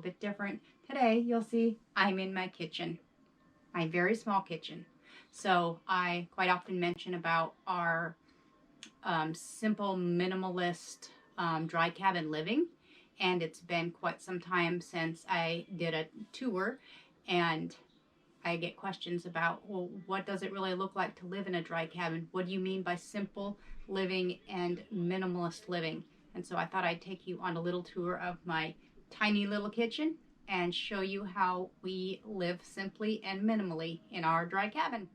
bit different. Today, you'll see I'm in my kitchen, my very small kitchen. So I quite often mention about our simple minimalist dry cabin living, and it's been quite some time since I did a tour, and I get questions about, well, what does it really look like to live in a dry cabin? What do you mean by simple living and minimalist living? And so I thought I'd take you on a little tour of my tiny little kitchen and show you how we live simply and minimally in our dry cabin.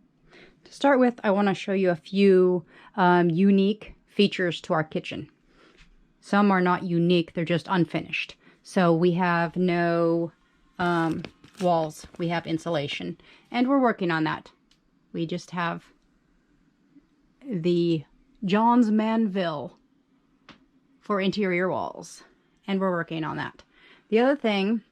To start with, I want to show you a few unique features to our kitchen. Some are not unique, they're just unfinished. So we have no walls, we have insulation, and we're working on that. We just have the Johns Manville for interior walls, and we're working on that. The other thing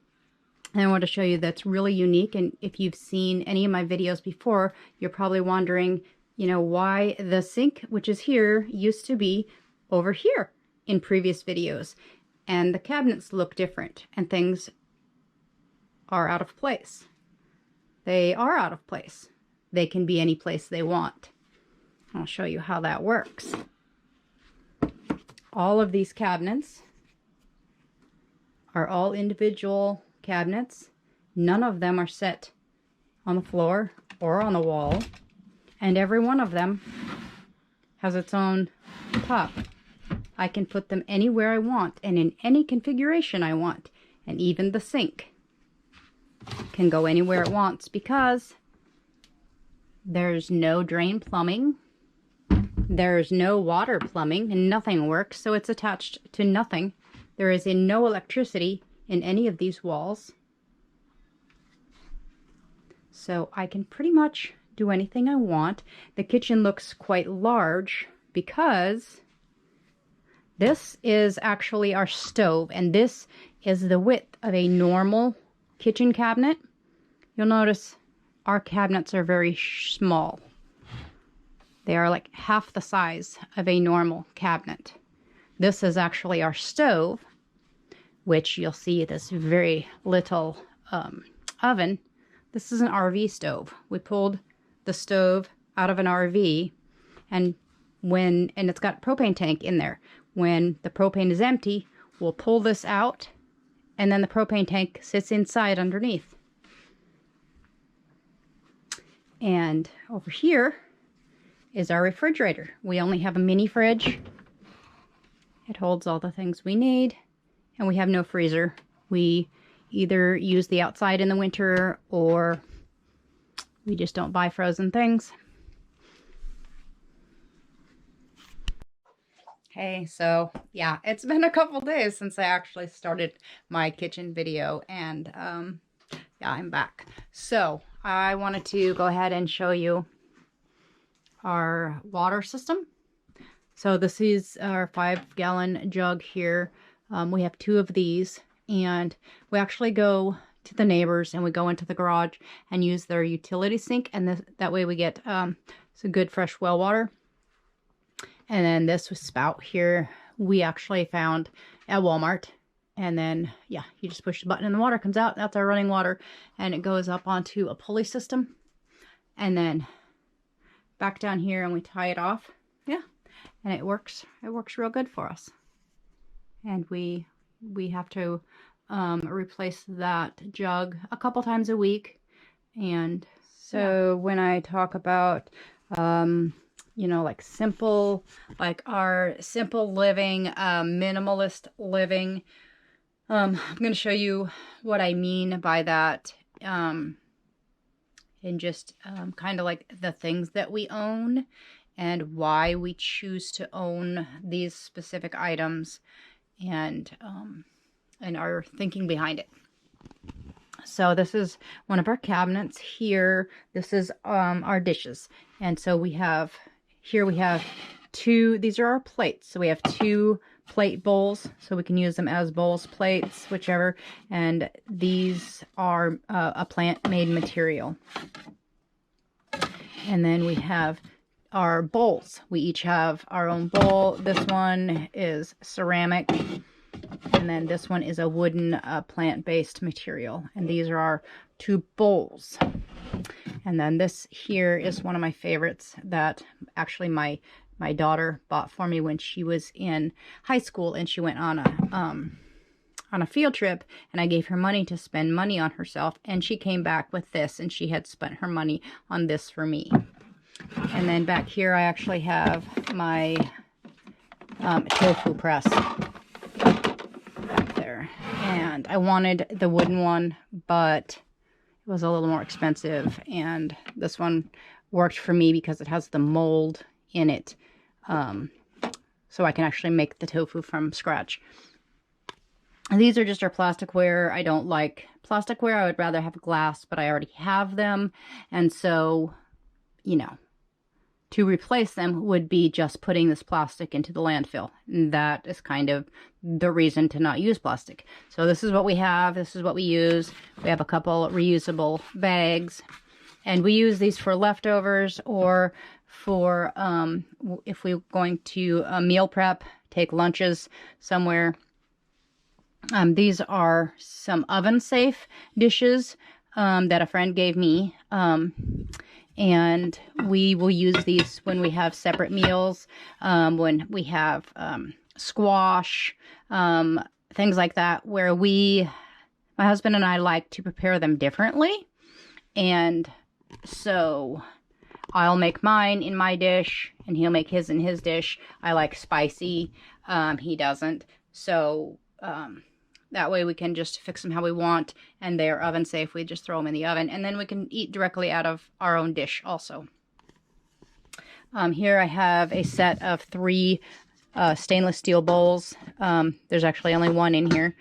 I want to show you that's really unique, and if you've seen any of my videos before, you're probably wondering, you know, why the sink, which is here, used to be over here in previous videos, and the cabinets look different and things are out of place. They are out of place. They can be any place they want. I'll show you how that works. All of these cabinets are all individual cabinets. None of them are set on the floor or on the wall, and every one of them has its own top. I can put them anywhere I want and in any configuration I want, and even the sink can go anywhere it wants because there's no drain plumbing, there's no water plumbing, and nothing works, so it's attached to nothing. There is no electricity in any of these walls, so I can pretty much do anything I want. The kitchen looks quite large because this is actually our stove, and this is the width of a normal kitchen cabinet. You'll notice our cabinets are very small. They are like half the size of a normal cabinet. This is actually our stove, which you'll see this very little oven. This is an RV stove. We pulled the stove out of an RV, and it's got a propane tank in there. When the propane is empty, we'll pull this out, and then the propane tank sits inside underneath. And over here is our refrigerator. We only have a mini fridge. It holds all the things we need, and we have no freezer. We either use the outside in the winter, or we just don't buy frozen things. Hey, so yeah, it's been a couple days since I actually started my kitchen video, and yeah, I'm back. So I wanted to go ahead and show you our water system. So this is our 5-gallon jug here. We have 2 of these, and we actually go to the neighbors and we go into the garage and use their utility sink, and that way we get some good fresh well water. And then this spout here we actually found at Walmart, and then yeah, you just push the button and the water comes out. That's our running water, and it goes up onto a pulley system, and then back down here, and we tie it off. Yeah, and it works real good for us. And we have to replace that jug a couple times a week. And so when I talk about you know, like simple, like our simple living, minimalist living, I'm going to show you what I mean by that, and just kind of like the things that we own and why we choose to own these specific items, and our thinking behind it. So this is one of our cabinets here. This is our dishes, and so we have here 2, these are our plates. So we have 2 plate bowls, so we can use them as bowls, plates, whichever. And these are a plant-made material. And then we have our bowls. We each have our own bowl. This one is ceramic, And then this one is a wooden plant-based material. And these are our 2 bowls. And then this here is one of my favorites that actually my daughter bought for me when she was in high school, and she went on a field trip, and I gave her money to spend money on herself, and she came back with this, and she had spent her money on this for me. And then back here I actually have my tofu press back there, and I wanted the wooden one, but it was a little more expensive, and this one worked for me because it has the mold in it, so I can actually make the tofu from scratch. And these are just our plasticware. I don't like plasticware. I would rather have glass, but I already have them, and so, you know, to replace them would be just putting this plastic into the landfill. And that is kind of the reason to not use plastic. So this is what we have. This is what we use. We have a couple reusable bags. And we use these for leftovers, or for if we're going to meal prep, take lunches somewhere. These are some oven-safe dishes that a friend gave me. And we will use these when we have separate meals, when we have squash, things like that, where my husband and I like to prepare them differently. And so I'll make mine in my dish, and he'll make his in his dish. I like spicy. He doesn't. So that way we can just fix them how we want, and they are oven safe. We just throw them in the oven, and then we can eat directly out of our own dish also. Here I have a set of 3 stainless steel bowls. There's actually only one in here.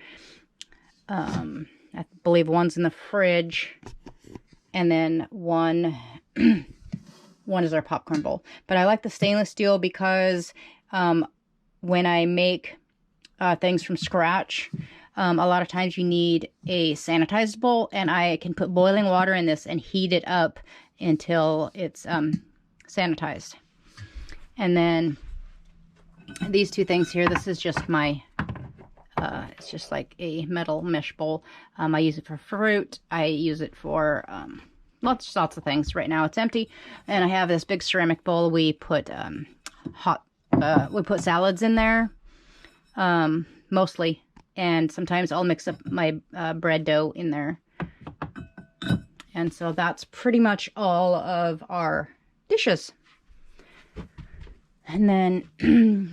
I believe one's in the fridge, and then one is our popcorn bowl. But I like the stainless steel because when I make things from scratch, a lot of times you need a sanitized bowl, and I can put boiling water in this and heat it up until it's sanitized. And then these 2 things here, this is just my, it's just like a metal mesh bowl. I use it for fruit. I use it for lots of things. Right now it's empty. And I have this big ceramic bowl. We put we put salads in there, mostly. And sometimes I'll mix up my bread dough in there. And so that's pretty much all of our dishes. And then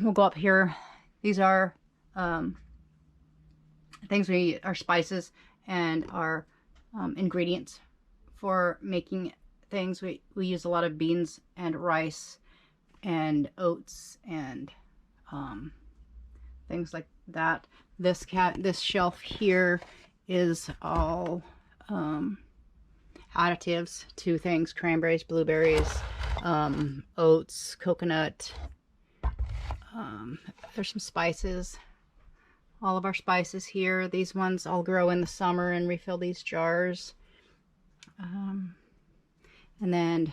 we'll go up here. These are things our spices and our ingredients for making things. We use a lot of beans and rice and oats and things like that. This shelf here is all additives to things: cranberries, blueberries, oats, coconut. There's some spices. All of our spices here. These ones I'll grow in the summer and refill these jars. And then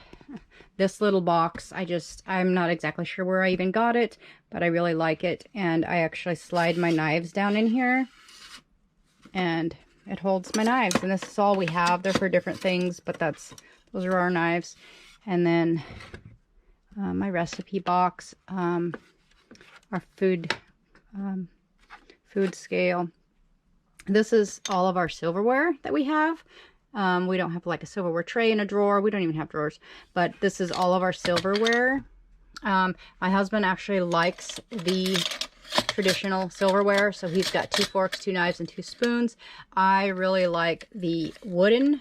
this little box, I'm not exactly sure where I even got it, but I really like it. And I actually slide my knives down in here, and it holds my knives. And this is all we have. They're for different things, but those are our knives. And then my recipe box, our food scale. This is all of our silverware that we have. We don't have like a silverware tray in a drawer. We don't even have drawers, but this is all of our silverware. My husband actually likes the traditional silverware, so he's got 2 forks, 2 knives, and 2 spoons. I really like the wooden,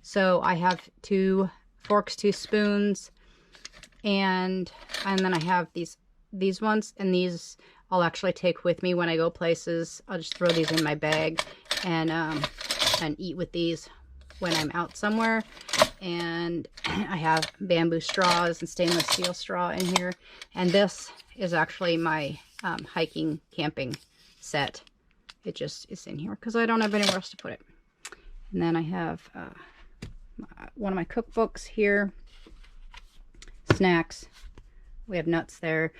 so I have 2 forks, 2 spoons, and then I have these ones, and these I'll actually take with me when I go places. I'll just throw these in my bag and eat with these when I'm out somewhere. And I have bamboo straws and stainless steel straw in here. And this is actually my hiking camping set. It just is in here because I don't have anywhere else to put it. And then I have one of my cookbooks here. Snacks. We have nuts there.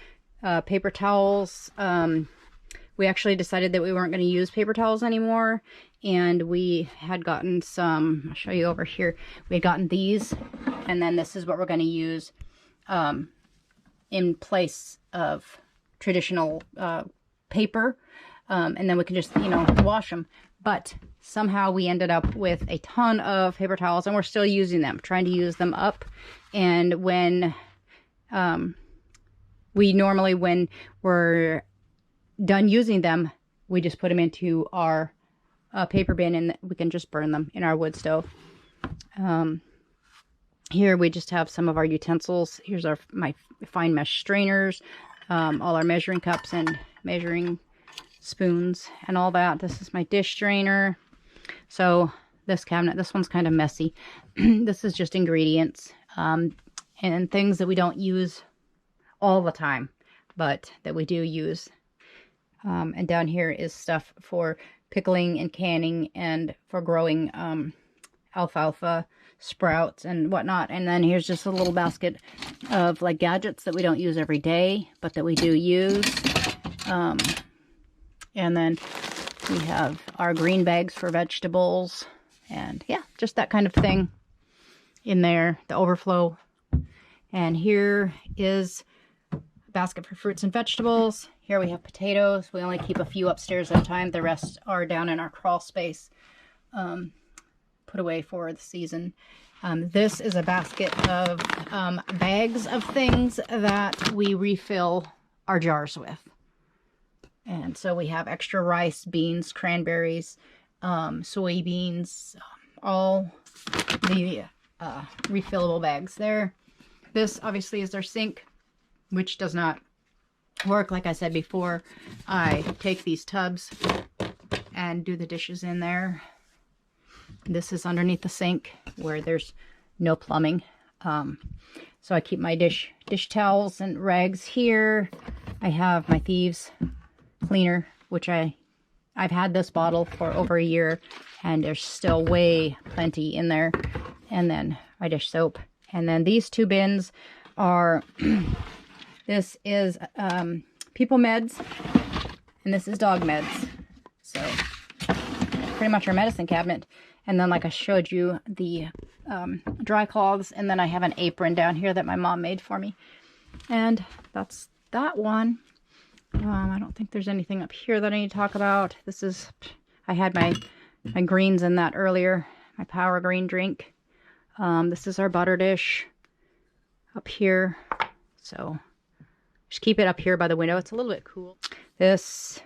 Paper towels. we actually decided that we weren't going to use paper towels anymore. And we had gotten some, I'll show you over here. We had gotten these, and then this is what we're going to use in place of traditional paper. And then we can just, you know, wash them. But somehow we ended up with a ton of paper towels, and we're still using them, trying to use them up. And when when we're done using them, we just put them into our paper bin, and we can just burn them in our wood stove. Here we just have some of our utensils. Here's my fine mesh strainers, all our measuring cups and measuring spoons and all that. This is my dish strainer. So this cabinet, this one's kind of messy. This is just ingredients and things that we don't use all the time, but that we do use. And down here is stuff for pickling and canning and for growing alfalfa sprouts and whatnot. And then here's just a little basket of like gadgets that we don't use every day, but that we do use. And then we have our green bags for vegetables, and yeah, just that kind of thing in there, the overflow. And here is a basket for fruits and vegetables. Here we have potatoes. We only keep a few upstairs at a time. The rest are down in our crawl space, put away for the season. This is a basket of bags of things that we refill our jars with. And so we have extra rice, beans, cranberries, soybeans, all the refillable bags there. This obviously is our sink, which does not work. Like I said before, I take these tubs and do the dishes in there. This is underneath the sink where there's no plumbing. So I keep my dish towels and rags here. I have my Thieves cleaner, which I've had this bottle for over a year, and there's still way plenty in there. And then my dish soap. And then these two bins are this is people meds, and this is dog meds. So pretty much our medicine cabinet. And then, like I showed you, the dry cloths, and then I have an apron down here that my mom made for me. And that's that one. I don't think there's anything up here that I need to talk about. This is, I had my greens in that earlier, my Power Green drink. This is our butter dish up here. So just keep it up here by the window. It's a little bit cool. This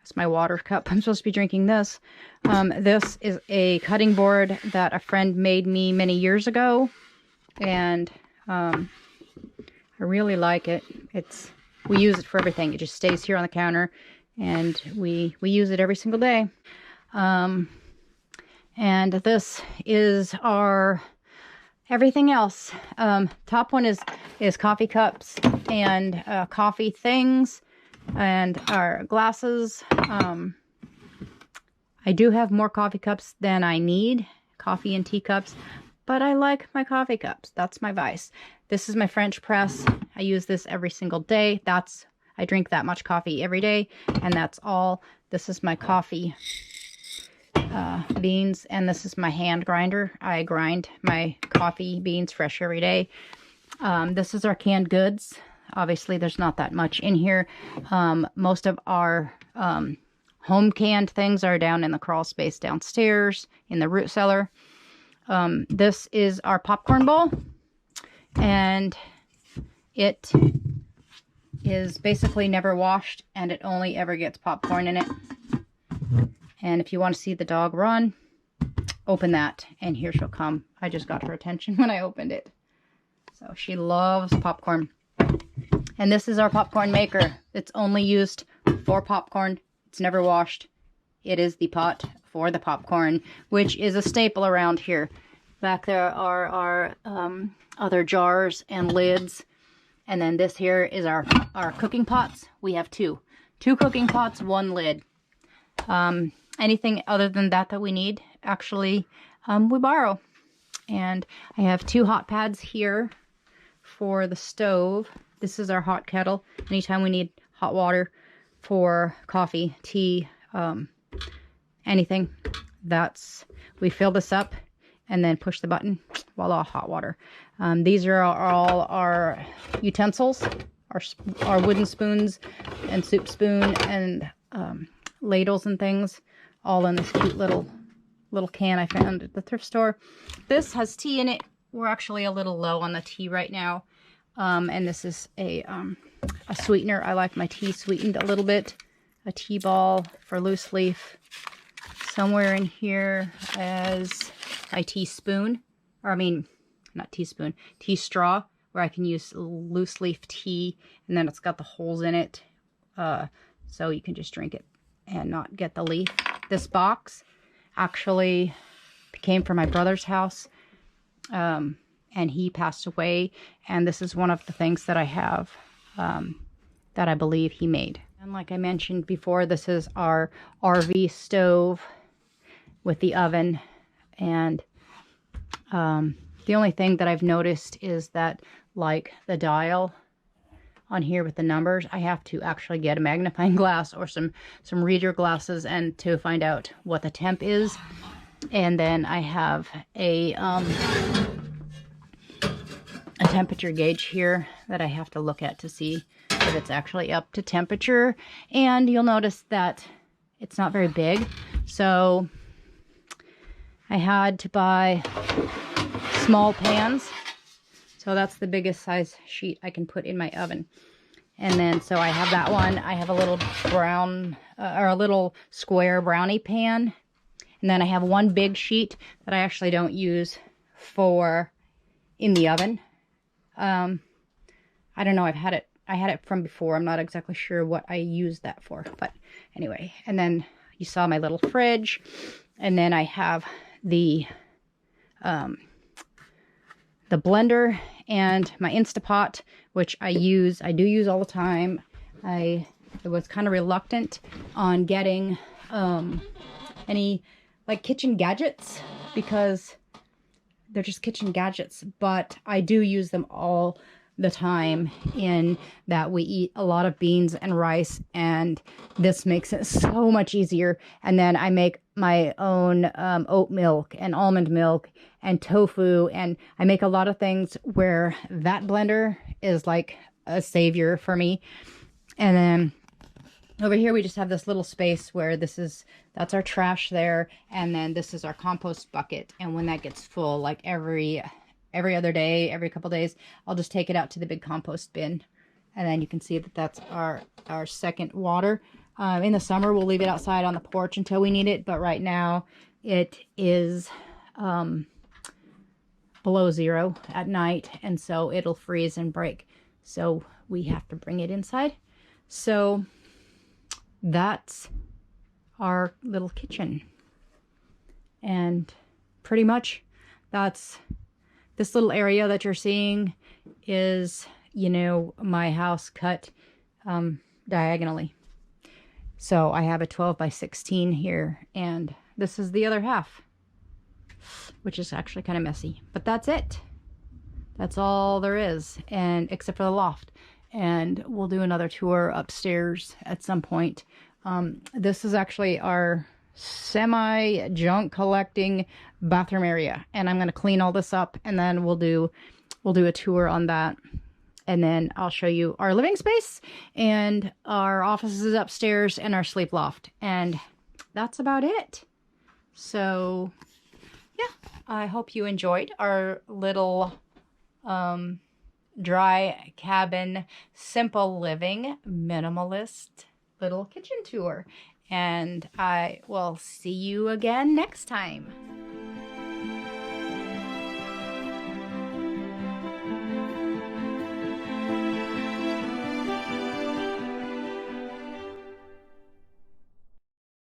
is my water cup. I'm supposed to be drinking this. This is a cutting board that a friend made me many years ago. And I really like it. We use it for everything. It just stays here on the counter, and we use it every single day. And this is our everything else. Top one is coffee cups and coffee things and our glasses. I do have more coffee cups than I need, coffee and teacups, but I like my coffee cups. That's my vice. This is my French press. I use this every single day. I drink that much coffee every day, and that's all. This is my coffee beans, and this is my hand grinder. I grind my coffee beans fresh every day. This is our canned goods. Obviously, there's not that much in here. Most of our home canned things are down in the crawl space downstairs in the root cellar. This is our popcorn bowl, and it is basically never washed, and it only ever gets popcorn in it. And if you want to see the dog run, open that, and here she'll come. I just got her attention when I opened it. So she loves popcorn. And this is our popcorn maker. It's only used for popcorn. It's never washed. It is the pot for the popcorn, which is a staple around here. Back there are our other jars and lids. And then this here is our cooking pots. We have two cooking pots, one lid. Anything other than that we need, actually, we borrow. And I have two hot pads here for the stove. This is our hot kettle. Anytime we need hot water, for coffee, tea, anything. We fill this up and then push the button. Voila, hot water. These are all our utensils, our wooden spoons and soup spoon and ladles and things, all in this cute little can I found at the thrift store. This has tea in it. We're actually a little low on the tea right now. And this is a sweetener. I like my tea sweetened a little bit. A tea ball for loose leaf. Somewhere in here is my teaspoon. Or I mean, not teaspoon, tea straw, where I can use loose leaf tea. And then it's got the holes in it. So you can just drink it and not get the leaf. This box actually came from my brother's house. And he passed away. And this is one of the things that I have that I believe he made. And like I mentioned before, this is our RV stove with the oven. And the only thing that I've noticed is that, like, the dial on here with the numbers, I have to actually get a magnifying glass or some reader glasses and to find out what the temp is. And then I have a temperature gauge here that I have to look at to see if it's actually up to temperature. And you'll notice that it's not very big. So I had to buy small pans. So that's the biggest size sheet I can put in my oven. And then, so I have that one. I have a little brown, or a little square brownie pan. And then I have one big sheet that I actually don't use for in the oven. I don't know. I had it from before. I'm not exactly sure what I use that for, but anyway. And then you saw my little fridge. And then I have the blender and my Instapot, which I do use all the time. I was kind of reluctant on getting any like kitchen gadgets because they're just kitchen gadgets, but I do use them all the time in that we eat a lot of beans and rice, and this makes it so much easier. And then I make my own oat milk and almond milk and tofu, and I make a lot of things where that blender is like a savior for me. And then over here we just have this little space where that's our trash there, and then this is our compost bucket. And when that gets full, like every other day, every couple days, I'll just take it out to the big compost bin. And then you can see that that's our second water. In the summer, we'll leave it outside on the porch until we need it. But right now, it is below 0 at night. And so it'll freeze and break. So we have to bring it inside. So that's our little kitchen. And pretty much that's this little area that you're seeing is, you know, my house cut diagonally. So I have a 12 by 16 here, and this is the other half, which is actually kind of messy. But that's it. That's all there is, and except for the loft. And we'll do another tour upstairs at some point. This is actually our semi-junk collecting bathroom area, and I'm going to clean all this up, and then we'll do a tour on that. And then I'll show you our living space and our offices upstairs and our sleep loft. And that's about it. So yeah, I hope you enjoyed our little dry cabin, simple living, minimalist little kitchen tour. And I will see you again next time.